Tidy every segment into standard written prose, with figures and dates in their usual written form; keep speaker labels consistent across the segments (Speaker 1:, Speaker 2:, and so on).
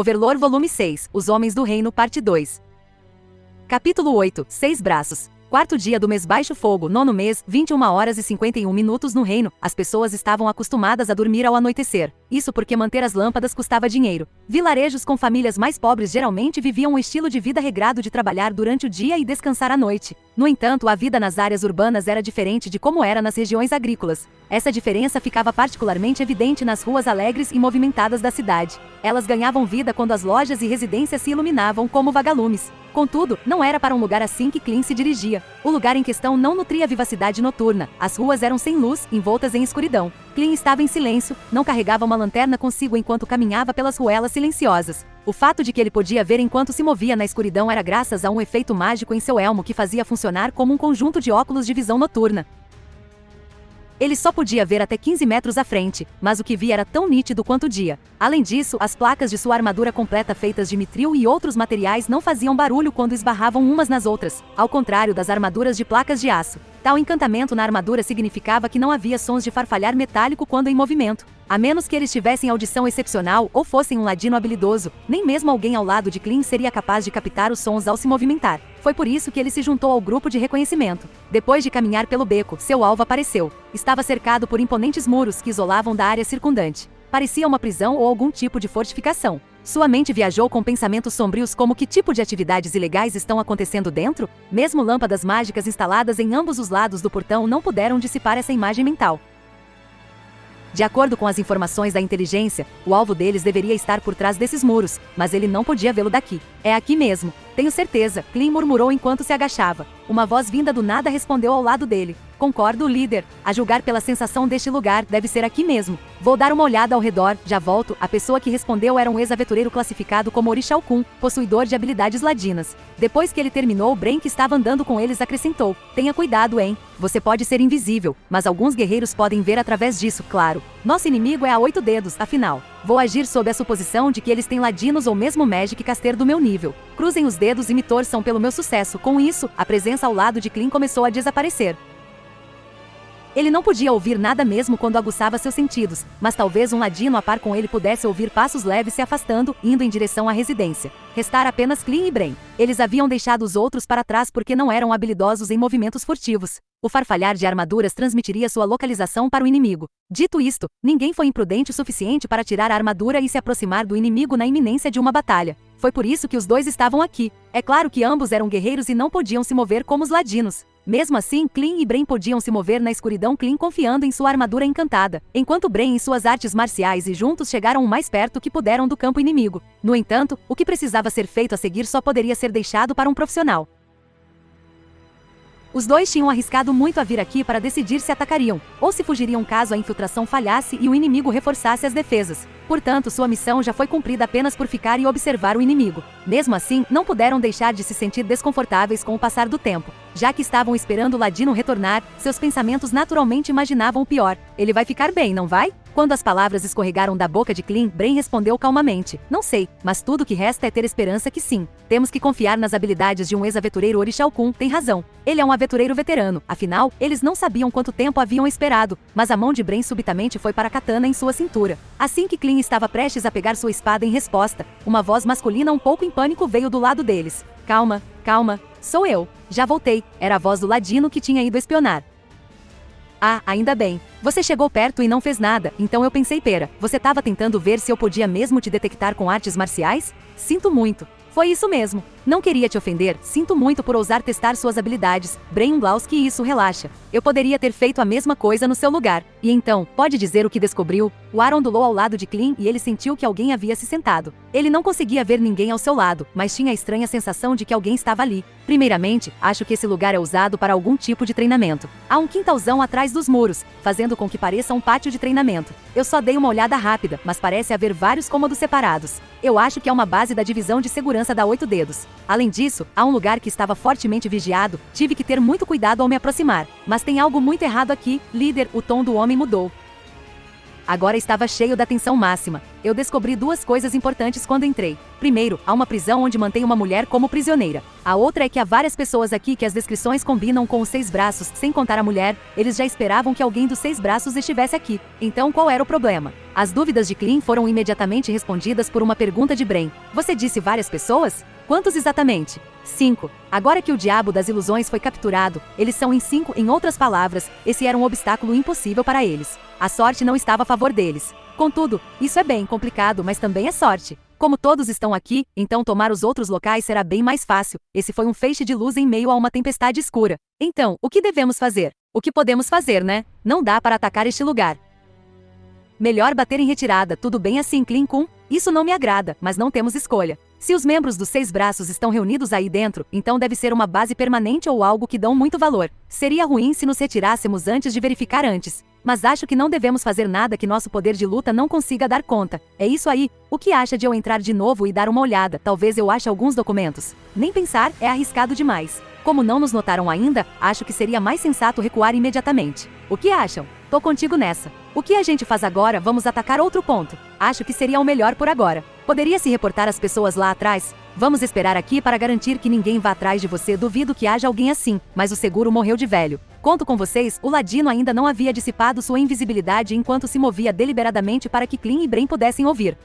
Speaker 1: Overlord Volume 6, Os Homens do Reino, Parte 2. Capítulo 8, 6 braços. Quarto dia do mês baixo fogo, nono mês, 21h51 no reino. As pessoas estavam acostumadas a dormir ao anoitecer. Isso porque manter as lâmpadas custava dinheiro. Vilarejos com famílias mais pobres geralmente viviam um estilo de vida regrado de trabalhar durante o dia e descansar à noite. No entanto, a vida nas áreas urbanas era diferente de como era nas regiões agrícolas. Essa diferença ficava particularmente evidente nas ruas alegres e movimentadas da cidade. Elas ganhavam vida quando as lojas e residências se iluminavam como vagalumes. Contudo, não era para um lugar assim que Clint se dirigia. O lugar em questão não nutria vivacidade noturna. As ruas eram sem luz, envoltas em escuridão. Clint estava em silêncio, não carregava uma lanterna consigo enquanto caminhava pelas ruelas silenciosas. O fato de que ele podia ver enquanto se movia na escuridão era graças a um efeito mágico em seu elmo que fazia funcionar como um conjunto de óculos de visão noturna. Ele só podia ver até 15 metros à frente, mas o que via era tão nítido quanto o dia. Além disso, as placas de sua armadura completa feitas de mitril e outros materiais não faziam barulho quando esbarravam umas nas outras, ao contrário das armaduras de placas de aço. Tal encantamento na armadura significava que não havia sons de farfalhar metálico quando em movimento. A menos que eles tivessem audição excepcional ou fossem um ladino habilidoso, nem mesmo alguém ao lado de Clint seria capaz de captar os sons ao se movimentar. Foi por isso que ele se juntou ao grupo de reconhecimento. Depois de caminhar pelo beco, seu alvo apareceu. Estava cercado por imponentes muros que isolavam da área circundante. Parecia uma prisão ou algum tipo de fortificação. Sua mente viajou com pensamentos sombrios como que tipo de atividades ilegais estão acontecendo dentro? Mesmo lâmpadas mágicas instaladas em ambos os lados do portão não puderam dissipar essa imagem mental. De acordo com as informações da inteligência, o alvo deles deveria estar por trás desses muros, mas ele não podia vê-lo daqui. É aqui mesmo. Tenho certeza, Clint murmurou enquanto se agachava. Uma voz vinda do nada respondeu ao lado dele. Concordo, líder. A julgar pela sensação deste lugar, deve ser aqui mesmo. Vou dar uma olhada ao redor, já volto. A pessoa que respondeu era um ex-aventureiro classificado como Orixalcum, possuidor de habilidades ladinas. Depois que ele terminou, Bren, que estava andando com eles, acrescentou: tenha cuidado, hein? Você pode ser invisível, mas alguns guerreiros podem ver através disso, claro. Nosso inimigo é a 8 dedos, afinal. Vou agir sob a suposição de que eles têm ladinos ou mesmo Magic Caster do meu nível. Cruzem os dedos e me torçam pelo meu sucesso. Com isso, a presença ao lado de Clint começou a desaparecer. Ele não podia ouvir nada mesmo quando aguçava seus sentidos, mas talvez um ladino a par com ele pudesse ouvir passos leves se afastando, indo em direção à residência. Restara apenas Clint e Bren. Eles haviam deixado os outros para trás porque não eram habilidosos em movimentos furtivos. O farfalhar de armaduras transmitiria sua localização para o inimigo. Dito isto, ninguém foi imprudente o suficiente para tirar a armadura e se aproximar do inimigo na iminência de uma batalha. Foi por isso que os dois estavam aqui. É claro que ambos eram guerreiros e não podiam se mover como os ladinos. Mesmo assim, Clint e Bren podiam se mover na escuridão, Clint confiando em sua armadura encantada, enquanto Bren em suas artes marciais, e juntos chegaram o mais perto que puderam do campo inimigo. No entanto, o que precisava ser feito a seguir só poderia ser deixado para um profissional. Os dois tinham arriscado muito a vir aqui para decidir se atacariam, ou se fugiriam caso a infiltração falhasse e o inimigo reforçasse as defesas. Portanto, sua missão já foi cumprida apenas por ficar e observar o inimigo. Mesmo assim, não puderam deixar de se sentir desconfortáveis com o passar do tempo. Já que estavam esperando o ladino retornar, seus pensamentos naturalmente imaginavam o pior. Ele vai ficar bem, não vai? Quando as palavras escorregaram da boca de Clint, Bren respondeu calmamente: não sei, mas tudo que resta é ter esperança que sim. Temos que confiar nas habilidades de um ex-aventureiro. Orixalcum tem razão. Ele é um aventureiro veterano, afinal, eles não sabiam quanto tempo haviam esperado, mas a mão de Bren subitamente foi para a katana em sua cintura. Assim que Clint estava prestes a pegar sua espada em resposta, uma voz masculina um pouco em pânico veio do lado deles. Calma, calma, sou eu. Já voltei. Era a voz do ladino que tinha ido espionar. Ah, ainda bem. Você chegou perto e não fez nada, então eu pensei, pera, você estava tentando ver se eu podia mesmo te detectar com artes marciais? Sinto muito. Foi isso mesmo. Não queria te ofender, sinto muito por ousar testar suas habilidades. Bren Blauski, isso, relaxa. Eu poderia ter feito a mesma coisa no seu lugar. E então, pode dizer o que descobriu? O ar ondulou ao lado de Clint e ele sentiu que alguém havia se sentado. Ele não conseguia ver ninguém ao seu lado, mas tinha a estranha sensação de que alguém estava ali. Primeiramente, acho que esse lugar é usado para algum tipo de treinamento. Há um quintalzão atrás dos muros, fazendo com que pareça um pátio de treinamento. Eu só dei uma olhada rápida, mas parece haver vários cômodos separados. Eu acho que é uma base da divisão de segurança da 8 dedos. Além disso, há um lugar que estava fortemente vigiado, tive que ter muito cuidado ao me aproximar. Mas tem algo muito errado aqui, líder. O tom do homem mudou. Agora estava cheio da tensão máxima. Eu descobri duas coisas importantes quando entrei. Primeiro, há uma prisão onde mantém uma mulher como prisioneira. A outra é que há várias pessoas aqui que as descrições combinam com os 6 braços, sem contar a mulher. Eles já esperavam que alguém dos 6 braços estivesse aqui. Então qual era o problema? As dúvidas de Clean foram imediatamente respondidas por uma pergunta de Bren. Você disse várias pessoas? Quantos exatamente? 5. Agora que o diabo das ilusões foi capturado, eles são em 5. Em outras palavras, esse era um obstáculo impossível para eles. A sorte não estava a favor deles. Contudo, isso é bem complicado, mas também é sorte. Como todos estão aqui, então tomar os outros locais será bem mais fácil. Esse foi um feixe de luz em meio a uma tempestade escura. Então, o que devemos fazer? O que podemos fazer, né? Não dá para atacar este lugar. Melhor bater em retirada, tudo bem assim, Clean Kun? Isso não me agrada, mas não temos escolha. Se os membros dos 6 braços estão reunidos aí dentro, então deve ser uma base permanente ou algo que dão muito valor. Seria ruim se nos retirássemos antes de verificar antes. Mas acho que não devemos fazer nada que nosso poder de luta não consiga dar conta. É isso aí. O que acha de eu entrar de novo e dar uma olhada? Talvez eu ache alguns documentos. Nem pensar, é arriscado demais. Como não nos notaram ainda, acho que seria mais sensato recuar imediatamente. O que acham? Tô contigo nessa. O que a gente faz agora? Vamos atacar outro ponto. Acho que seria o melhor por agora. Poderia se reportar às pessoas lá atrás? Vamos esperar aqui para garantir que ninguém vá atrás de você. Duvido que haja alguém assim, mas o seguro morreu de velho. Conto com vocês, o Ladino ainda não havia dissipado sua invisibilidade enquanto se movia deliberadamente para que Clean e Bren pudessem ouvir.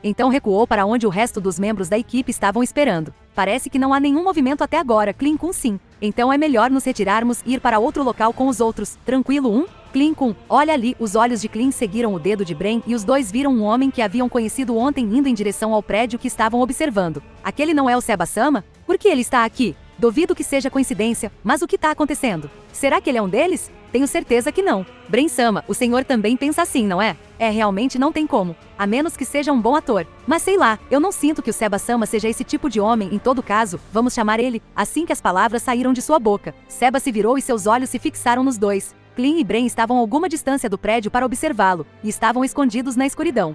Speaker 1: Então recuou para onde o resto dos membros da equipe estavam esperando. Parece que não há nenhum movimento até agora, Clean Kun sim. Então é melhor nos retirarmos e ir para outro local com os outros. Tranquilo, Clean Kun, olha ali, os olhos de Clean seguiram o dedo de Bren e os dois viram um homem que haviam conhecido ontem indo em direção ao prédio que estavam observando. Aquele não é o Seba-sama? Por que ele está aqui? Duvido que seja coincidência, mas o que está acontecendo? Será que ele é um deles? Tenho certeza que não. Bren-sama, o senhor também pensa assim, não é? Realmente não tem como. A menos que seja um bom ator. Mas sei lá, eu não sinto que o Seba-sama seja esse tipo de homem. Em todo caso, vamos chamar ele. Assim que as palavras saíram de sua boca, Seba se virou e seus olhos se fixaram nos dois. Clean e Bren estavam a alguma distância do prédio para observá-lo, e estavam escondidos na escuridão.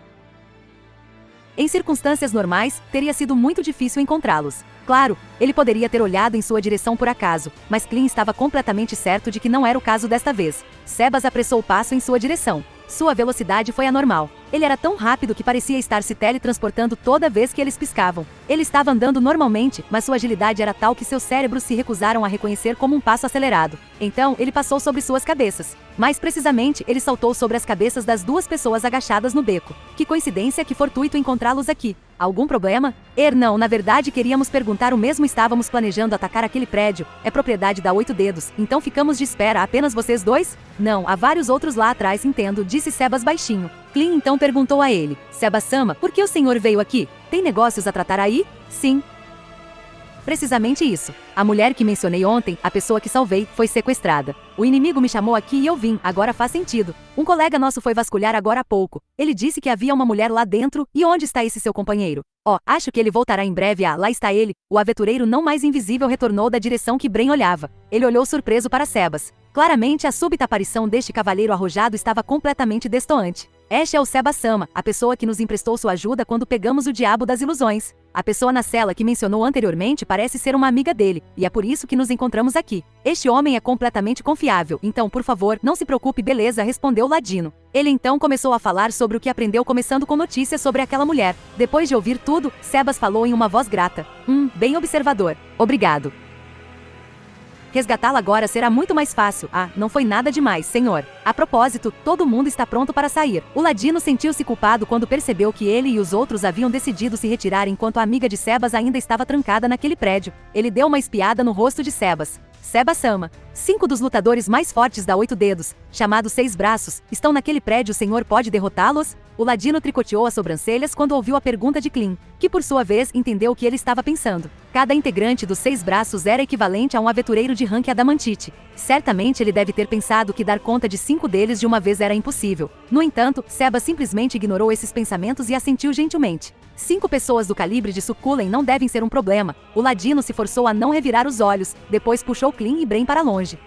Speaker 1: Em circunstâncias normais, teria sido muito difícil encontrá-los. Claro, ele poderia ter olhado em sua direção por acaso, mas Clean estava completamente certo de que não era o caso desta vez. Sebas apressou o passo em sua direção. Sua velocidade foi anormal. Ele era tão rápido que parecia estar se teletransportando toda vez que eles piscavam. Ele estava andando normalmente, mas sua agilidade era tal que seus cérebros se recusaram a reconhecer como um passo acelerado. Então, ele passou sobre suas cabeças. Mais precisamente, ele saltou sobre as cabeças das duas pessoas agachadas no beco. Que coincidência, que fortuito encontrá-los aqui. Algum problema? Não, na verdade queríamos perguntar o mesmo. Estávamos planejando atacar aquele prédio. É propriedade da 8 Dedos, então ficamos de espera. Apenas vocês dois? Não, há vários outros lá atrás, entendo, disse Sebas baixinho. Clean então perguntou a ele. Seba-sama, por que o senhor veio aqui? Tem negócios a tratar aí? Sim. Precisamente isso. A mulher que mencionei ontem, a pessoa que salvei, foi sequestrada. O inimigo me chamou aqui e eu vim, agora faz sentido. Um colega nosso foi vasculhar agora há pouco. Ele disse que havia uma mulher lá dentro. E onde está esse seu companheiro? Acho que ele voltará em breve. Lá está ele. O aventureiro não mais invisível retornou da direção que Bren olhava. Ele olhou surpreso para Sebas. Claramente a súbita aparição deste cavalheiro arrojado estava completamente destoante. Este é o Seba-sama, a pessoa que nos emprestou sua ajuda quando pegamos o diabo das ilusões. A pessoa na cela que mencionou anteriormente parece ser uma amiga dele, e é por isso que nos encontramos aqui. Este homem é completamente confiável, então por favor, não se preocupe, beleza, respondeu Ladino. Ele então começou a falar sobre o que aprendeu, começando com notícias sobre aquela mulher. Depois de ouvir tudo, Sebas falou em uma voz grata. Bem observador. Obrigado. Resgatá-la agora será muito mais fácil. Não foi nada demais, senhor. A propósito, todo mundo está pronto para sair. O Ladino sentiu-se culpado quando percebeu que ele e os outros haviam decidido se retirar enquanto a amiga de Sebas ainda estava trancada naquele prédio. Ele deu uma espiada no rosto de Sebas. Seba-sama. 5 dos lutadores mais fortes da 8 Dedos, chamados 6 Braços, estão naquele prédio. O senhor pode derrotá-los? O Ladino tricoteou as sobrancelhas quando ouviu a pergunta de Clean, que por sua vez entendeu o que ele estava pensando. Cada integrante dos 6 Braços era equivalente a um aventureiro de rank adamantite. Certamente ele deve ter pensado que dar conta de 5 deles de uma vez era impossível. No entanto, Sebas simplesmente ignorou esses pensamentos e assentiu gentilmente. 5 pessoas do calibre de Sukulen não devem ser um problema. O Ladino se forçou a não revirar os olhos, depois puxou Clean e Bren para longe.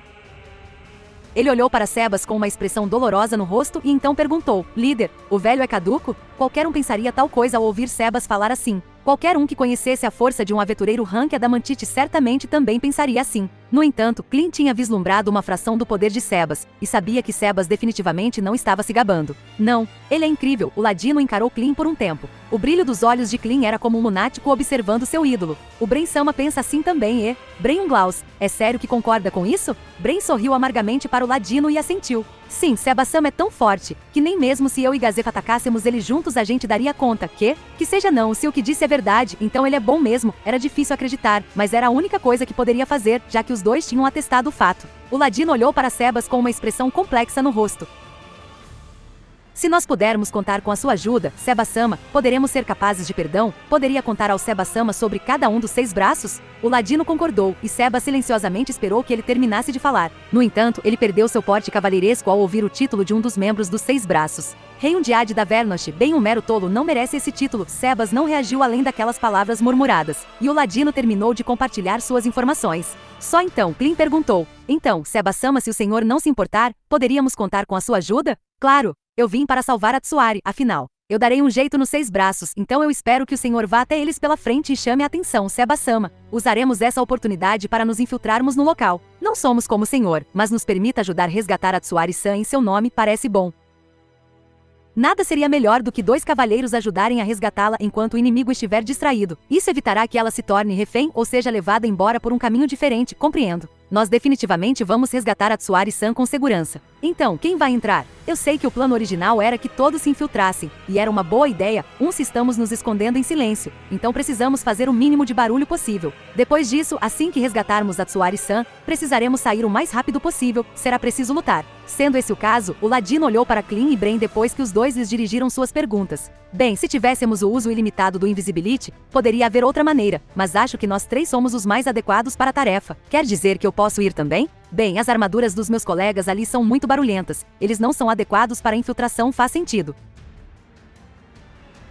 Speaker 1: Ele olhou para Sebas com uma expressão dolorosa no rosto e então perguntou: líder, o velho é caduco? Qualquer um pensaria tal coisa ao ouvir Sebas falar assim. Qualquer um que conhecesse a força de um aventureiro rank adamantite certamente também pensaria assim. No entanto, Clean tinha vislumbrado uma fração do poder de Sebas, e sabia que Sebas definitivamente não estava se gabando. Não, ele é incrível. O Ladino encarou Clean por um tempo. O brilho dos olhos de Clean era como um lunático observando seu ídolo. O Bren-sama pensa assim também Bren Unglaus, é sério que concorda com isso? Bren sorriu amargamente para o Ladino e assentiu. Sim, Seba-sama é tão forte, que nem mesmo se eu e Gazef atacássemos ele juntos a gente daria conta, que seja não, se o que disse é verdade, então ele é bom mesmo, era difícil acreditar, mas era a única coisa que poderia fazer, já que os dois tinham atestado o fato. O ladino olhou para Sebas com uma expressão complexa no rosto. Se nós pudermos contar com a sua ajuda, Seba-sama, poderemos ser capazes de perdão? Poderia contar ao Seba-sama sobre cada um dos 6 braços? O ladino concordou, e Seba silenciosamente esperou que ele terminasse de falar. No entanto, ele perdeu seu porte cavalheiresco ao ouvir o título de um dos membros dos 6 braços. Rei Undiad da Vernosh, bem um mero tolo não merece esse título. Sebas não reagiu além daquelas palavras murmuradas, e o ladino terminou de compartilhar suas informações. Só então, Klin perguntou, então, Seba-sama, se o senhor não se importar, poderíamos contar com a sua ajuda? Claro! Eu vim para salvar a Tsuari, afinal. Eu darei um jeito nos 6 braços, então eu espero que o senhor vá até eles pela frente e chame a atenção, Seba-sama. Usaremos essa oportunidade para nos infiltrarmos no local. Não somos como o senhor, mas nos permita ajudar a resgatar a Tsuari-san em seu nome, parece bom. Nada seria melhor do que 2 cavaleiros ajudarem a resgatá-la enquanto o inimigo estiver distraído. Isso evitará que ela se torne refém ou seja levada embora por um caminho diferente, compreendo. Nós definitivamente vamos resgatar a Tsuari-san com segurança. Então, quem vai entrar? Eu sei que o plano original era que todos se infiltrassem, e era uma boa ideia, se estamos nos escondendo em silêncio, então precisamos fazer o mínimo de barulho possível. Depois disso, assim que resgatarmos a Tsuari-san, precisaremos sair o mais rápido possível, será preciso lutar. Sendo esse o caso, o ladino olhou para Klin e Bren depois que os dois lhes dirigiram suas perguntas. Bem, se tivéssemos o uso ilimitado do Invisibility, poderia haver outra maneira, mas acho que nós 3 somos os mais adequados para a tarefa. Quer dizer que eu posso ir também? Bem, as armaduras dos meus colegas ali são muito barulhentas, eles não são adequados para a infiltração, faz sentido.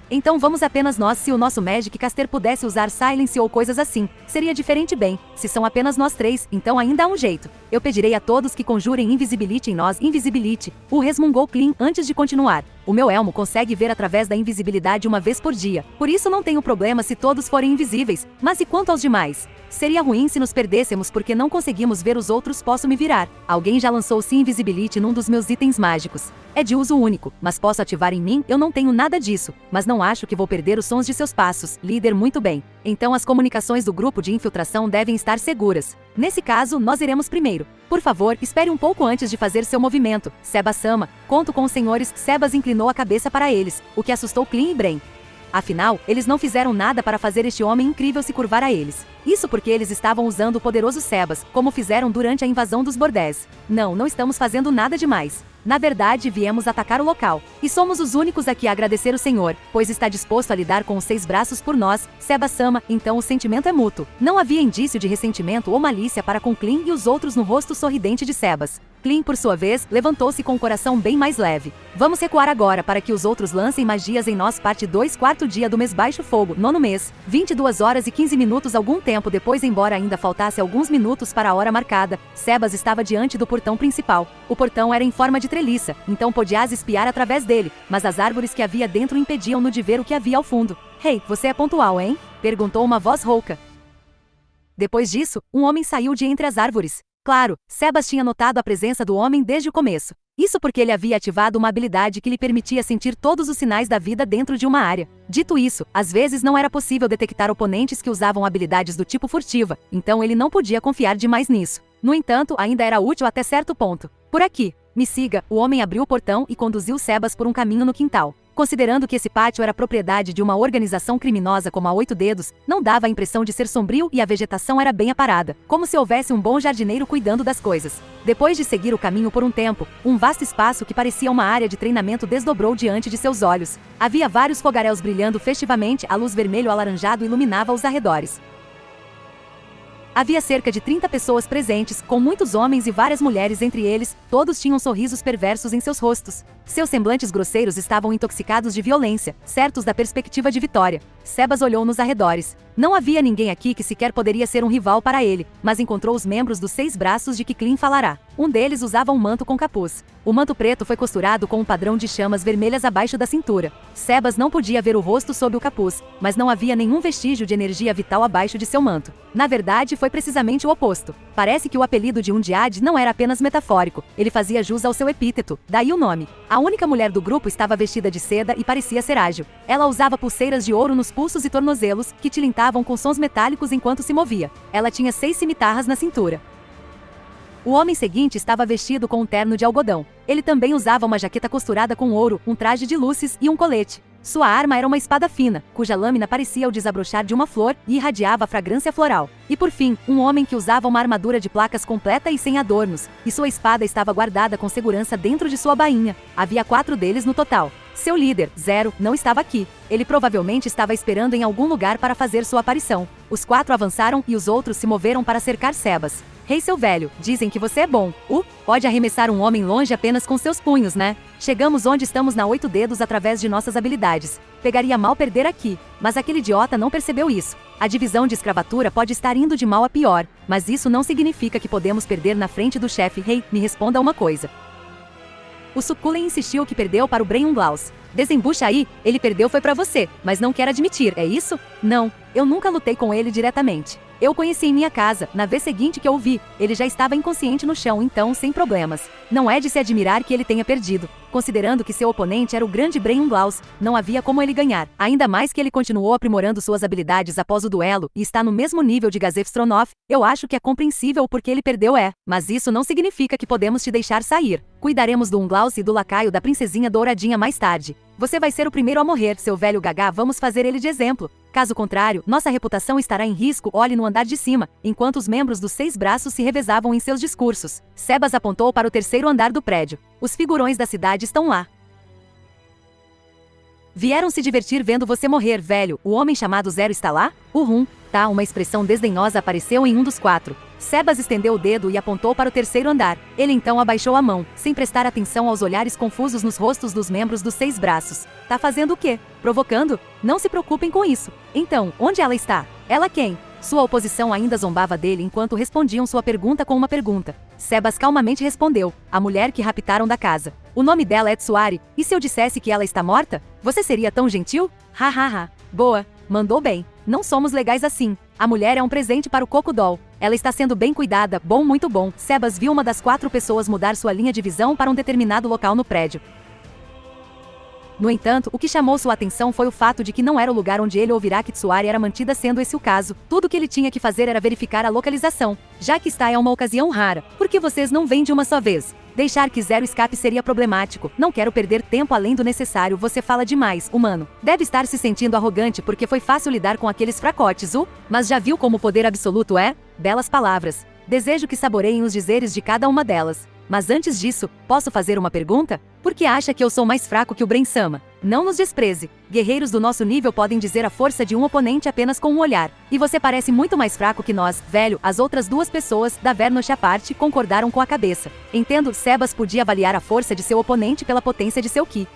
Speaker 1: Então vamos apenas nós. Se o nosso Magic Caster pudesse usar Silence ou coisas assim, seria diferente. Bem, se são apenas nós 3, então ainda há um jeito. Eu pedirei a todos que conjurem Invisibility em nós. Invisibility, o resmungou Klin antes de continuar. O meu elmo consegue ver através da invisibilidade uma vez por dia, por isso não tenho problema se todos forem invisíveis, mas e quanto aos demais? Seria ruim se nos perdêssemos porque não conseguimos ver os outros. Posso me virar. Alguém já lançou Sim Invisibility num dos meus itens mágicos. É de uso único, mas posso ativar em mim? Eu não tenho nada disso, mas não acho que vou perder os sons de seus passos. Líder, muito bem. Então as comunicações do grupo de infiltração devem estar seguras. Nesse caso, nós iremos primeiro. Por favor, espere um pouco antes de fazer seu movimento. Seba-sama, conto com os senhores. Sebas inclinou a cabeça para eles, o que assustou Klin e Bren. Afinal, eles não fizeram nada para fazer este homem incrível se curvar a eles. Isso porque eles estavam usando o poderoso Sebas, como fizeram durante a invasão dos bordéis. Não estamos fazendo nada demais. Na verdade, viemos atacar o local. E somos os únicos aqui a agradecer o Senhor, pois está disposto a lidar com os 6 braços por nós, Seba-sama, então o sentimento é mútuo. Não havia indício de ressentimento ou malícia para com Klin e os outros no rosto sorridente de Sebas. Klin, por sua vez, levantou-se com o coração bem mais leve. Vamos recuar agora para que os outros lancem magias em nós. Parte 2, 4º dia do mês baixo fogo, 9º mês, 22 horas e 15 minutos. Algum tempo depois, embora ainda faltasse alguns minutos para a hora marcada, Sebas estava diante do portão principal. O portão era em forma de treliça, então podias espiar através dele, mas as árvores que havia dentro impediam-no de ver o que havia ao fundo. Hey, você é pontual, hein? Perguntou uma voz rouca. Depois disso, um homem saiu de entre as árvores. Claro, Sebas tinha notado a presença do homem desde o começo. Isso porque ele havia ativado uma habilidade que lhe permitia sentir todos os sinais da vida dentro de uma área. Dito isso, às vezes não era possível detectar oponentes que usavam habilidades do tipo furtiva, então ele não podia confiar demais nisso. No entanto, ainda era útil até certo ponto. Por aqui. Me siga. O homem abriu o portão e conduziu Sebas por um caminho no quintal. Considerando que esse pátio era propriedade de uma organização criminosa como a 8 Dedos, não dava a impressão de ser sombrio e a vegetação era bem aparada, como se houvesse um bom jardineiro cuidando das coisas. Depois de seguir o caminho por um tempo, um vasto espaço que parecia uma área de treinamento desdobrou diante de seus olhos. Havia vários fogaréus brilhando festivamente, a luz vermelho-alaranjado iluminava os arredores. Havia cerca de 30 pessoas presentes, com muitos homens e várias mulheres entre eles, todos tinham sorrisos perversos em seus rostos. Seus semblantes grosseiros estavam intoxicados de violência, certos da perspectiva de vitória. Sebas olhou nos arredores. Não havia ninguém aqui que sequer poderia ser um rival para ele, mas encontrou os membros dos 6 braços de que Klin falará. Um deles usava um manto com capuz. O manto preto foi costurado com um padrão de chamas vermelhas abaixo da cintura. Sebas não podia ver o rosto sob o capuz, mas não havia nenhum vestígio de energia vital abaixo de seu manto. Na verdade, foi precisamente o oposto. Parece que o apelido de Undiad não era apenas metafórico, ele fazia jus ao seu epíteto, daí o nome. A única mulher do grupo estava vestida de seda e parecia ser ágil. Ela usava pulseiras de ouro nos pulsos e tornozelos, que tilintavam com sons metálicos enquanto se movia. Ela tinha 6 cimitarras na cintura. O homem seguinte estava vestido com um terno de algodão. Ele também usava uma jaqueta costurada com ouro, um traje de luzes e um colete. Sua arma era uma espada fina, cuja lâmina parecia o desabrochar de uma flor e irradiava fragrância floral. E por fim, um homem que usava uma armadura de placas completa e sem adornos, e sua espada estava guardada com segurança dentro de sua bainha. Havia 4 deles no total. Seu líder, Zero, não estava aqui. Ele provavelmente estava esperando em algum lugar para fazer sua aparição. Os 4 avançaram e os outros se moveram para cercar Sebas. Rei seu velho, dizem que você é bom. Pode arremessar um homem longe apenas com seus punhos, né? Chegamos onde estamos na 8 dedos através de nossas habilidades. Pegaria mal perder aqui, mas aquele idiota não percebeu isso. A divisão de escravatura pode estar indo de mal a pior, mas isso não significa que podemos perder na frente do chefe. Rei, me responda uma coisa. O Suculen insistiu que perdeu para o Braunglaus. Desembucha aí, ele perdeu foi para você, mas não quer admitir, é isso? Não, eu nunca lutei com ele diretamente. Eu o conheci em minha casa, na vez seguinte que eu o vi, ele já estava inconsciente no chão, então sem problemas. Não é de se admirar que ele tenha perdido. Considerando que seu oponente era o grande Braunglaus, não havia como ele ganhar. Ainda mais que ele continuou aprimorando suas habilidades após o duelo e está no mesmo nível de Gazef Stronov, eu acho que é compreensível o porquê ele perdeu mas isso não significa que podemos te deixar sair. Cuidaremos do Unglaus e do lacaio da princesinha douradinha mais tarde. Você vai ser o primeiro a morrer, seu velho gagá, vamos fazer ele de exemplo. Caso contrário, nossa reputação estará em risco. Olhe no andar de cima, enquanto os membros dos 6 braços se revezavam em seus discursos. Sebas apontou para o 3º andar do prédio. Os figurões da cidade estão lá. Vieram se divertir vendo você morrer, velho. O homem chamado Zero está lá? Tá, uma expressão desdenhosa apareceu em um dos 4. Sebas estendeu o dedo e apontou para o 3º andar. Ele então abaixou a mão, sem prestar atenção aos olhares confusos nos rostos dos membros dos 6 braços. Tá fazendo o quê? Provocando? Não se preocupem com isso. Então, onde ela está? Ela quem? Sua oposição ainda zombava dele enquanto respondiam sua pergunta com uma pergunta. Sebas calmamente respondeu, a mulher que raptaram da casa. O nome dela é Tsuari, e se eu dissesse que ela está morta? Você seria tão gentil? Boa, mandou bem. Não somos legais assim. A mulher é um presente para o Cocodol. Ela está sendo bem cuidada, bom, muito bom. Sebas viu uma das 4 pessoas mudar sua linha de visão para um determinado local no prédio. No entanto, o que chamou sua atenção foi o fato de que não era o lugar onde ele ouvirá que Tsuari era mantida, sendo esse o caso. Tudo que ele tinha que fazer era verificar a localização. Já que esta é uma ocasião rara, por que vocês não vêm de uma só vez? Deixar que Zero escape seria problemático. Não quero perder tempo além do necessário. Você fala demais, humano. Deve estar se sentindo arrogante porque foi fácil lidar com aqueles fracotes, mas já viu como o poder absoluto é? Belas palavras. Desejo que saboreiem os dizeres de cada uma delas. Mas antes disso, posso fazer uma pergunta? Por que acha que eu sou mais fraco que o Brain-sama? Não nos despreze. Guerreiros do nosso nível podem dizer a força de um oponente apenas com um olhar. E você parece muito mais fraco que nós, velho. As outras 2 pessoas, da Vernosh à parte, concordaram com a cabeça. Entendo, Sebas podia avaliar a força de seu oponente pela potência de seu Ki.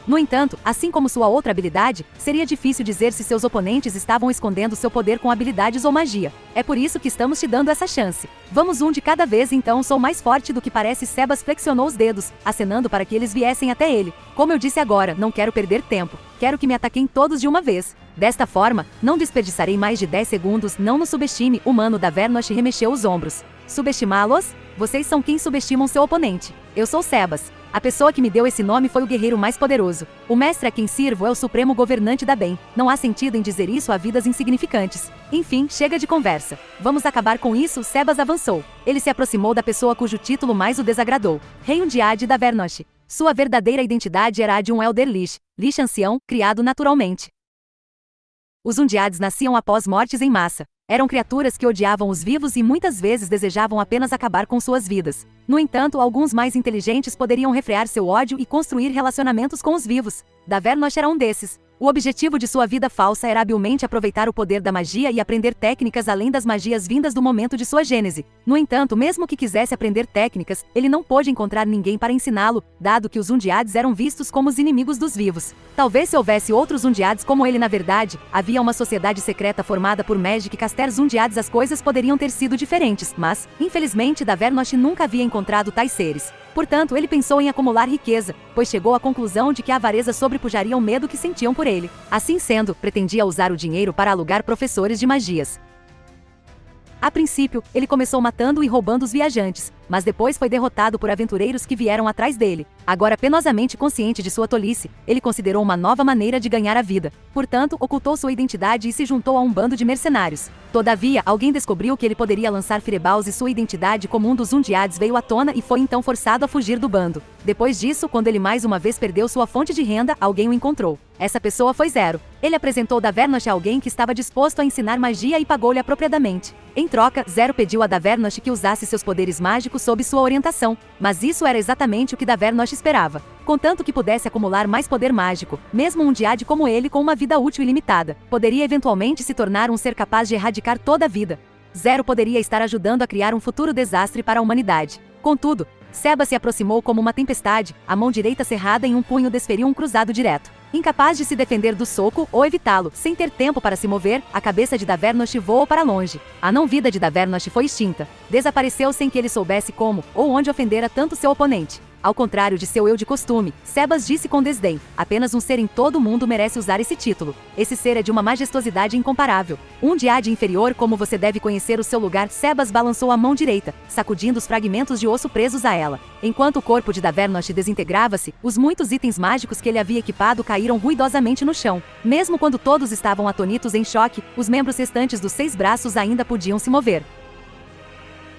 Speaker 1: No entanto, assim como sua outra habilidade, seria difícil dizer se seus oponentes estavam escondendo seu poder com habilidades ou magia. É por isso que estamos te dando essa chance. Vamos um de cada vez então. Sou mais forte do que parece. Sebas flexionou os dedos, acenando para que eles viessem até ele. Como eu disse agora, não quero perder tempo. Quero que me ataquem todos de uma vez. Desta forma, não desperdiçarei mais de 10 segundos. Não nos subestime. O humano da Vernosh remexeu os ombros. Subestimá-los? Vocês são quem subestimam seu oponente. Eu sou Sebas. A pessoa que me deu esse nome foi o guerreiro mais poderoso. O mestre a quem sirvo é o supremo governante da Bem. Não há sentido em dizer isso a vidas insignificantes. Enfim, chega de conversa. Vamos acabar com isso. Sebas avançou. Ele se aproximou da pessoa cujo título mais o desagradou. Rei Undiad da Vernosh. Sua verdadeira identidade era a de um Elder Lich ancião, criado naturalmente. Os Undiads nasciam após mortes em massa. Eram criaturas que odiavam os vivos e muitas vezes desejavam apenas acabar com suas vidas. No entanto, alguns mais inteligentes poderiam refrear seu ódio e construir relacionamentos com os vivos. Vernosh era um desses. O objetivo de sua vida falsa era habilmente aproveitar o poder da magia e aprender técnicas além das magias vindas do momento de sua gênese. No entanto, mesmo que quisesse aprender técnicas, ele não pôde encontrar ninguém para ensiná-lo, dado que os Undiads eram vistos como os inimigos dos vivos. Talvez se houvesse outros Undiads como ele na verdade, havia uma sociedade secreta formada por Magic Casters Undiads, as coisas poderiam ter sido diferentes, mas, infelizmente, Vernosh nunca havia encontrado tais seres. Portanto, ele pensou em acumular riqueza, pois chegou à conclusão de que a avareza sobrepujaria o medo que sentiam por ele. Assim sendo, pretendia usar o dinheiro para alugar professores de magias. A princípio, ele começou matando e roubando os viajantes, mas depois foi derrotado por aventureiros que vieram atrás dele. Agora penosamente consciente de sua tolice, ele considerou uma nova maneira de ganhar a vida. Portanto, ocultou sua identidade e se juntou a um bando de mercenários. Todavia, alguém descobriu que ele poderia lançar fireballs e sua identidade como um dos Undiads veio à tona e foi então forçado a fugir do bando. Depois disso, quando ele mais uma vez perdeu sua fonte de renda, alguém o encontrou. Essa pessoa foi Zero. Ele apresentou Davernosh a alguém que estava disposto a ensinar magia e pagou-lhe apropriadamente. Em troca, Zero pediu a Davernosh que usasse seus poderes mágicos sob sua orientação, mas isso era exatamente o que Davernosh esperava. Contanto que pudesse acumular mais poder mágico, mesmo um Undiad como ele com uma vida útil ilimitada, poderia eventualmente se tornar um ser capaz de erradicar toda a vida. Zero poderia estar ajudando a criar um futuro desastre para a humanidade. Contudo, Sebas se aproximou como uma tempestade, a mão direita cerrada em um punho desferiu um cruzado direto. Incapaz de se defender do soco ou evitá-lo, sem ter tempo para se mover, a cabeça de Davernosh voou para longe. A não-vida de Davernosh foi extinta. Desapareceu sem que ele soubesse como ou onde ofendera tanto seu oponente. Ao contrário de seu eu de costume, Sebas disse com desdém: apenas um ser em todo o mundo merece usar esse título. Esse ser é de uma majestosidade incomparável. Um Undiad inferior como você deve conhecer o seu lugar. Sebas balançou a mão direita, sacudindo os fragmentos de osso presos a ela. Enquanto o corpo de Davernosh desintegrava-se, os muitos itens mágicos que ele havia equipado caíram ruidosamente no chão. Mesmo quando todos estavam atonitos em choque, os membros restantes dos 6 braços ainda podiam se mover.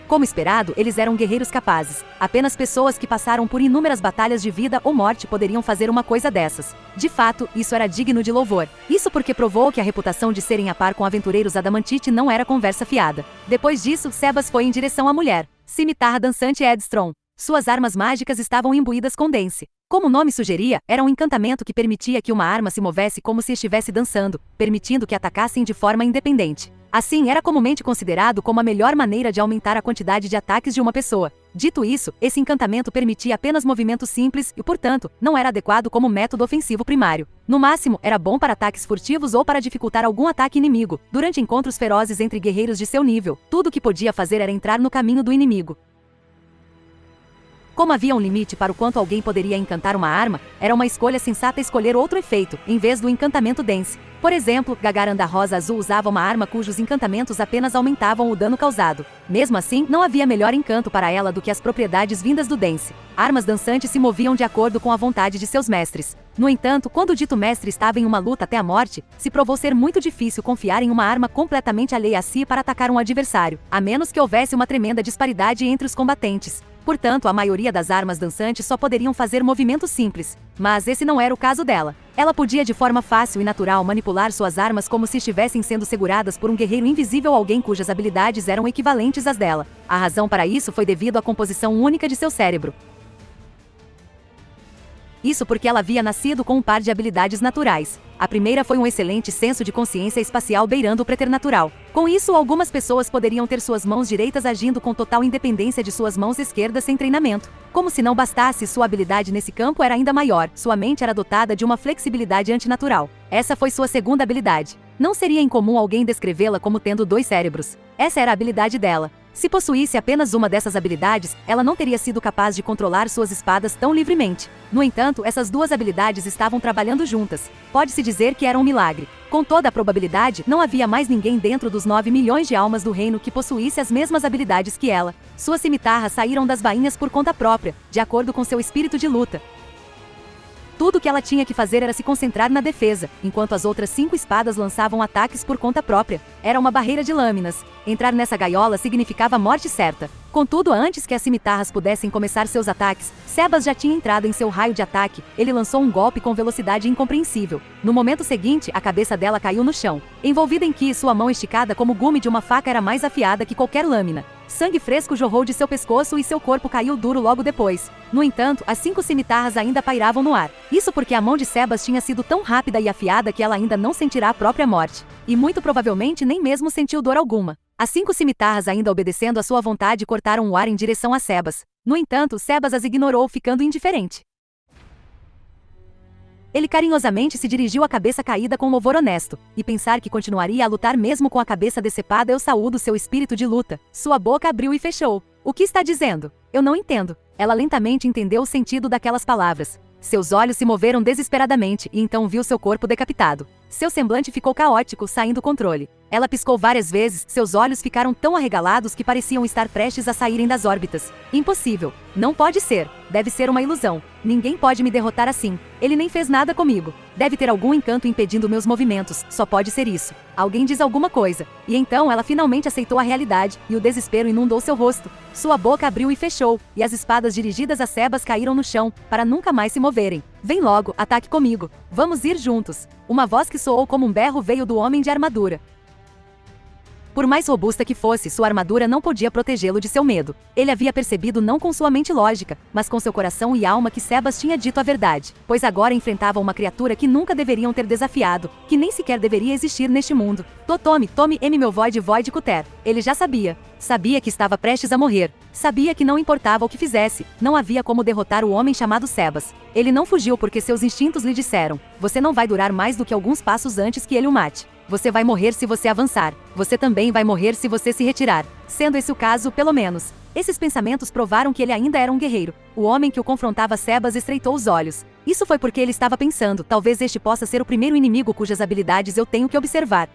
Speaker 1: Como esperado, eles eram guerreiros capazes. Apenas pessoas que passaram por inúmeras batalhas de vida ou morte poderiam fazer uma coisa dessas. De fato, isso era digno de louvor. Isso porque provou que a reputação de serem a par com aventureiros adamantite não era conversa fiada. Depois disso, Sebas foi em direção à mulher. Cimitarra dançante Edstrom. Suas armas mágicas estavam imbuídas com Dance. Como o nome sugeria, era um encantamento que permitia que uma arma se movesse como se estivesse dançando, permitindo que atacassem de forma independente. Assim, era comumente considerado como a melhor maneira de aumentar a quantidade de ataques de uma pessoa. Dito isso, esse encantamento permitia apenas movimentos simples e, portanto, não era adequado como método ofensivo primário. No máximo, era bom para ataques furtivos ou para dificultar algum ataque inimigo. Durante encontros ferozes entre guerreiros de seu nível, tudo o que podia fazer era entrar no caminho do inimigo. Como havia um limite para o quanto alguém poderia encantar uma arma, era uma escolha sensata escolher outro efeito, em vez do encantamento Dance. Por exemplo, Gagaranda Rosa Azul usava uma arma cujos encantamentos apenas aumentavam o dano causado. Mesmo assim, não havia melhor encanto para ela do que as propriedades vindas do Dance. Armas dançantes se moviam de acordo com a vontade de seus mestres. No entanto, quando o dito mestre estava em uma luta até a morte, se provou ser muito difícil confiar em uma arma completamente alheia a si para atacar um adversário, a menos que houvesse uma tremenda disparidade entre os combatentes. Portanto, a maioria das armas dançantes só poderiam fazer movimentos simples. Mas esse não era o caso dela. Ela podia de forma fácil e natural manipular suas armas como se estivessem sendo seguradas por um guerreiro invisível ou alguém cujas habilidades eram equivalentes às dela. A razão para isso foi devido à composição única de seu cérebro. Isso porque ela havia nascido com um par de habilidades naturais. A primeira foi um excelente senso de consciência espacial beirando o preternatural. Com isso, algumas pessoas poderiam ter suas mãos direitas agindo com total independência de suas mãos esquerdas sem treinamento. Como se não bastasse, sua habilidade nesse campo era ainda maior. Sua mente era dotada de uma flexibilidade antinatural. Essa foi sua segunda habilidade. Não seria incomum alguém descrevê-la como tendo 2 cérebros. Essa era a habilidade dela. Se possuísse apenas uma dessas habilidades, ela não teria sido capaz de controlar suas espadas tão livremente. No entanto, essas 2 habilidades estavam trabalhando juntas. Pode-se dizer que era um milagre. Com toda a probabilidade, não havia mais ninguém dentro dos 9 milhões de almas do reino que possuísse as mesmas habilidades que ela. Suas cimitarras saíram das bainhas por conta própria, de acordo com seu espírito de luta. Tudo o que ela tinha que fazer era se concentrar na defesa, enquanto as outras 5 espadas lançavam ataques por conta própria. Era uma barreira de lâminas. Entrar nessa gaiola significava morte certa. Contudo, antes que as cimitarras pudessem começar seus ataques, Sebas já tinha entrado em seu raio de ataque. Ele lançou um golpe com velocidade incompreensível. No momento seguinte, a cabeça dela caiu no chão, envolvida em que sua mão esticada como o gume de uma faca era mais afiada que qualquer lâmina. Sangue fresco jorrou de seu pescoço e seu corpo caiu duro logo depois. No entanto, as 5 cimitarras ainda pairavam no ar. Isso porque a mão de Sebas tinha sido tão rápida e afiada que ela ainda não sentirá a própria morte. E muito provavelmente nem mesmo sentiu dor alguma. As 5 cimitarras, ainda obedecendo à sua vontade, cortaram o ar em direção a Sebas. No entanto, Sebas as ignorou, ficando indiferente. Ele carinhosamente se dirigiu à cabeça caída com louvor honesto, e pensar que continuaria a lutar mesmo com a cabeça decepada, eu saúdo seu espírito de luta. Sua boca abriu e fechou. O que está dizendo? Eu não entendo. Ela lentamente entendeu o sentido daquelas palavras. Seus olhos se moveram desesperadamente e então viu seu corpo decapitado. Seu semblante ficou caótico, saindo do controle. Ela piscou várias vezes, seus olhos ficaram tão arregalados que pareciam estar prestes a saírem das órbitas. Impossível. Não pode ser. Deve ser uma ilusão. Ninguém pode me derrotar assim. Ele nem fez nada comigo. Deve ter algum encanto impedindo meus movimentos. Só pode ser isso. Alguém diz alguma coisa. E então ela finalmente aceitou a realidade, e o desespero inundou seu rosto. Sua boca abriu e fechou, e as espadas dirigidas a Sebas caíram no chão, para nunca mais se moverem. Vem logo, ataque comigo. Vamos ir juntos. Uma voz que soou como um berro veio do homem de armadura. Por mais robusta que fosse, sua armadura não podia protegê-lo de seu medo. Ele havia percebido não com sua mente lógica, mas com seu coração e alma que Sebas tinha dito a verdade, pois agora enfrentava uma criatura que nunca deveriam ter desafiado, que nem sequer deveria existir neste mundo. Tome meu void Cuter. Ele já sabia. Sabia que estava prestes a morrer. Sabia que não importava o que fizesse, não havia como derrotar o homem chamado Sebas. Ele não fugiu porque seus instintos lhe disseram: você não vai durar mais do que alguns passos antes que ele o mate. Você vai morrer se você avançar. Você também vai morrer se você se retirar. Sendo esse o caso, pelo menos. Esses pensamentos provaram que ele ainda era um guerreiro. O homem que o confrontava Sebas estreitou os olhos. Isso foi porque ele estava pensando: talvez este possa ser o primeiro inimigo cujas habilidades eu tenho que observar.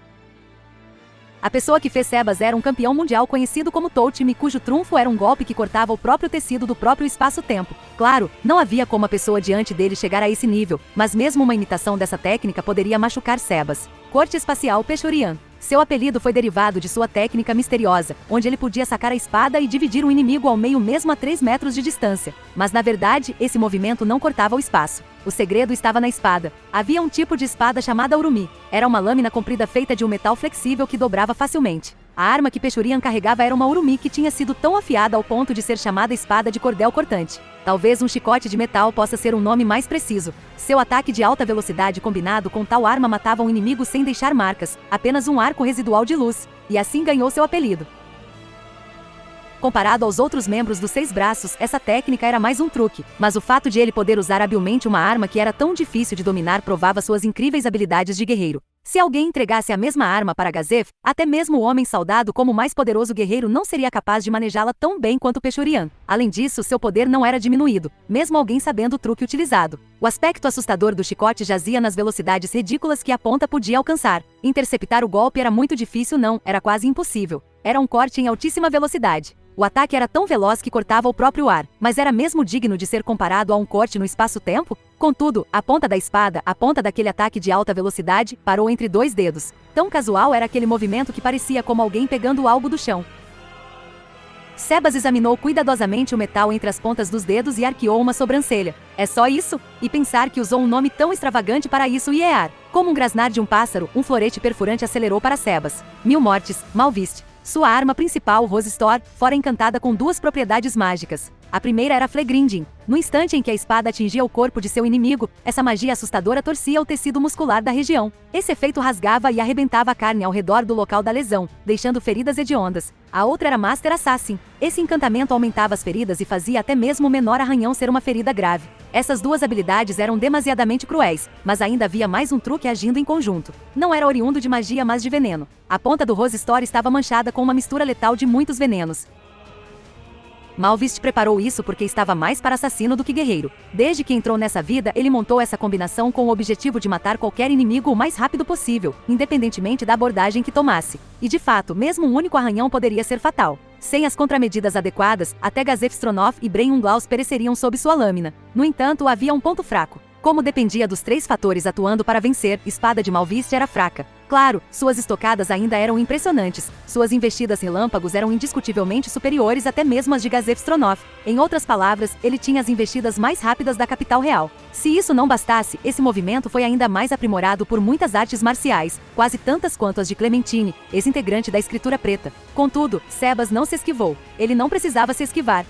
Speaker 1: A pessoa que fez Sebas era um campeão mundial conhecido como Toutime, cujo trunfo era um golpe que cortava o próprio tecido do próprio espaço-tempo. Claro, não havia como a pessoa diante dele chegar a esse nível, mas mesmo uma imitação dessa técnica poderia machucar Sebas. Corte espacial Pechurian. Seu apelido foi derivado de sua técnica misteriosa, onde ele podia sacar a espada e dividir o inimigo ao meio mesmo a 3 metros de distância. Mas na verdade, esse movimento não cortava o espaço. O segredo estava na espada. Havia um tipo de espada chamada Urumi. Era uma lâmina comprida feita de um metal flexível que dobrava facilmente. A arma que Pechurian carregava era uma Urumi que tinha sido tão afiada ao ponto de ser chamada espada de cordel cortante. Talvez um chicote de metal possa ser um nome mais preciso. Seu ataque de alta velocidade combinado com tal arma matava um inimigo sem deixar marcas, apenas um arco residual de luz, e assim ganhou seu apelido. Comparado aos outros membros dos 6 braços, essa técnica era mais um truque, mas o fato de ele poder usar habilmente uma arma que era tão difícil de dominar provava suas incríveis habilidades de guerreiro. Se alguém entregasse a mesma arma para Gazef, até mesmo o homem saudado como o mais poderoso guerreiro não seria capaz de manejá-la tão bem quanto Pechurian. Além disso, seu poder não era diminuído, mesmo alguém sabendo o truque utilizado. O aspecto assustador do chicote jazia nas velocidades ridículas que a ponta podia alcançar. Interceptar o golpe era muito difícil, não, era quase impossível. Era um corte em altíssima velocidade. O ataque era tão veloz que cortava o próprio ar, mas era mesmo digno de ser comparado a um corte no espaço-tempo? Contudo, a ponta da espada, a ponta daquele ataque de alta velocidade, parou entre 2 dedos. Tão casual era aquele movimento que parecia como alguém pegando algo do chão. Sebas examinou cuidadosamente o metal entre as pontas dos dedos e arqueou uma sobrancelha. É só isso? E pensar que usou um nome tão extravagante para isso e ear. Como um grasnar de um pássaro, um florete perfurante acelerou para Sebas. 1000 mortes, mal viste. Sua arma principal, Rose Store, fora encantada com 2 propriedades mágicas. A primeira era Flegrinding. No instante em que a espada atingia o corpo de seu inimigo, essa magia assustadora torcia o tecido muscular da região. Esse efeito rasgava e arrebentava a carne ao redor do local da lesão, deixando feridas hediondas. A outra era Master Assassin. Esse encantamento aumentava as feridas e fazia até mesmo o menor arranhão ser uma ferida grave. Essas 2 habilidades eram demasiadamente cruéis, mas ainda havia mais um truque agindo em conjunto. Não era oriundo de magia, mas de veneno. A ponta do Rose Store estava manchada com uma mistura letal de muitos venenos. Malvist preparou isso porque estava mais para assassino do que guerreiro. Desde que entrou nessa vida, ele montou essa combinação com o objetivo de matar qualquer inimigo o mais rápido possível, independentemente da abordagem que tomasse. E de fato, mesmo um único arranhão poderia ser fatal. Sem as contramedidas adequadas, até Gazef Stronov e Bren Unglaus pereceriam sob sua lâmina. No entanto, havia um ponto fraco. Como dependia dos 3 fatores atuando para vencer, espada de Malvist era fraca. Claro, suas estocadas ainda eram impressionantes. Suas investidas relâmpagos eram indiscutivelmente superiores até mesmo às de Gazef Stronov. Em outras palavras, ele tinha as investidas mais rápidas da capital real. Se isso não bastasse, esse movimento foi ainda mais aprimorado por muitas artes marciais, quase tantas quanto as de Clementine, ex-integrante da Escritura Preta. Contudo, Sebas não se esquivou. Ele não precisava se esquivar.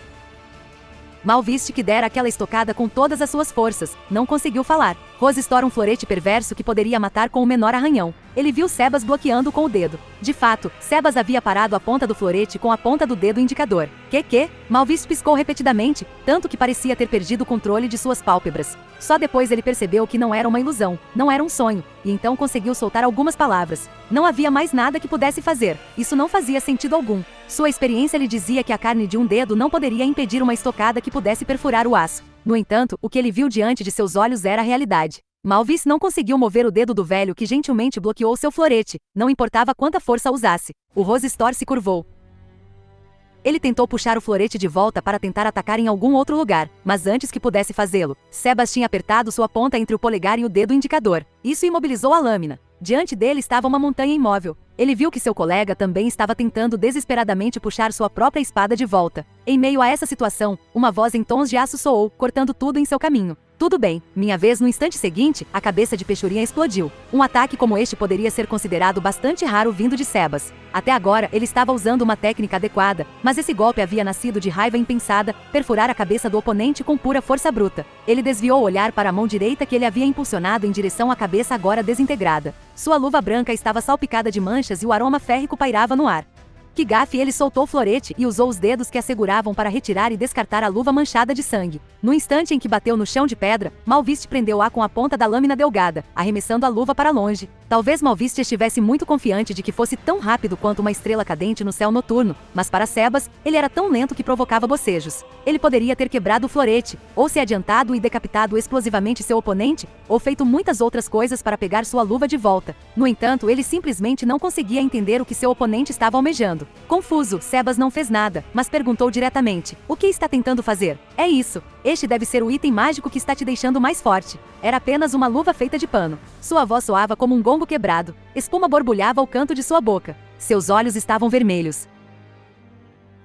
Speaker 1: Malvist, que dera aquela estocada com todas as suas forças, não conseguiu falar. Rose estoura um florete perverso que poderia matar com o menor arranhão. Ele viu Sebas bloqueando com o dedo. De fato, Sebas havia parado a ponta do florete com a ponta do dedo indicador. Que? Malvist piscou repetidamente, tanto que parecia ter perdido o controle de suas pálpebras. Só depois ele percebeu que não era uma ilusão, não era um sonho, e então conseguiu soltar algumas palavras. Não havia mais nada que pudesse fazer. Isso não fazia sentido algum. Sua experiência lhe dizia que a carne de um dedo não poderia impedir uma estocada que pudesse perfurar o aço. No entanto, o que ele viu diante de seus olhos era a realidade. Malvis não conseguiu mover o dedo do velho que gentilmente bloqueou seu florete, não importava quanta força usasse. O Rosestor se curvou. Ele tentou puxar o florete de volta para tentar atacar em algum outro lugar, mas antes que pudesse fazê-lo, Sebas tinha apertado sua ponta entre o polegar e o dedo indicador. Isso imobilizou a lâmina. Diante dele estava uma montanha imóvel. Ele viu que seu colega também estava tentando desesperadamente puxar sua própria espada de volta. Em meio a essa situação, uma voz em tons de aço soou, cortando tudo em seu caminho. Tudo bem, minha vez. No instante seguinte, a cabeça de Pechurinha explodiu. Um ataque como este poderia ser considerado bastante raro vindo de Sebas. Até agora, ele estava usando uma técnica adequada, mas esse golpe havia nascido de raiva impensada, perfurar a cabeça do oponente com pura força bruta. Ele desviou o olhar para a mão direita que ele havia impulsionado em direção à cabeça agora desintegrada. Sua luva branca estava salpicada de manchas e o aroma férrico pairava no ar. Que gafe! Ele soltou o florete e usou os dedos que a seguravam para retirar e descartar a luva manchada de sangue. No instante em que bateu no chão de pedra, Malviste prendeu-a com a ponta da lâmina delgada, arremessando a luva para longe. Talvez Malviste estivesse muito confiante de que fosse tão rápido quanto uma estrela cadente no céu noturno, mas para Sebas, ele era tão lento que provocava bocejos. Ele poderia ter quebrado o florete, ou se adiantado e decapitado explosivamente seu oponente, ou feito muitas outras coisas para pegar sua luva de volta. No entanto, ele simplesmente não conseguia entender o que seu oponente estava almejando. Confuso, Sebas não fez nada, mas perguntou diretamente: o que está tentando fazer? É isso. Este deve ser o item mágico que está te deixando mais forte. Era apenas uma luva feita de pano. Sua voz soava como um gongo quebrado. Espuma borbulhava ao canto de sua boca. Seus olhos estavam vermelhos.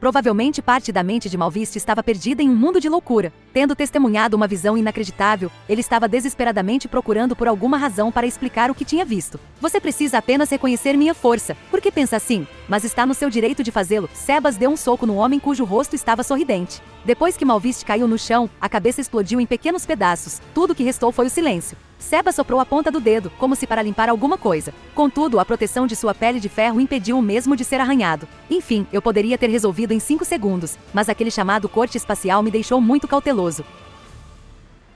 Speaker 1: Provavelmente parte da mente de Malviste estava perdida em um mundo de loucura. Tendo testemunhado uma visão inacreditável, ele estava desesperadamente procurando por alguma razão para explicar o que tinha visto. Você precisa apenas reconhecer minha força. Por que pensa assim? Mas está no seu direito de fazê-lo. Sebas deu um soco no homem cujo rosto estava sorridente. Depois que Malviste caiu no chão, a cabeça explodiu em pequenos pedaços. Tudo que restou foi o silêncio. Sebas soprou a ponta do dedo, como se para limpar alguma coisa. Contudo, a proteção de sua pele de ferro impediu o mesmo de ser arranhado. Enfim, eu poderia ter resolvido em 5 segundos, mas aquele chamado corte espacial me deixou muito cauteloso.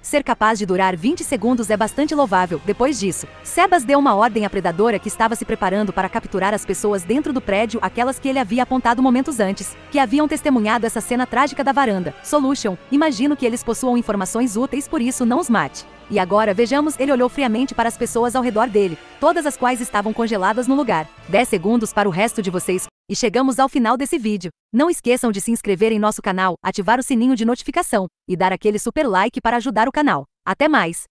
Speaker 1: Ser capaz de durar 20 segundos é bastante louvável. Depois disso, Sebas deu uma ordem à predadora que estava se preparando para capturar as pessoas dentro do prédio, aquelas que ele havia apontado momentos antes, que haviam testemunhado essa cena trágica da varanda. Solution, imagino que eles possuam informações úteis, por isso não os mate. E agora vejamos, ele olhou friamente para as pessoas ao redor dele, todas as quais estavam congeladas no lugar. 10 segundos para o resto de vocês. E chegamos ao final desse vídeo. Não esqueçam de se inscrever em nosso canal, ativar o sininho de notificação e dar aquele super like para ajudar o canal. Até mais!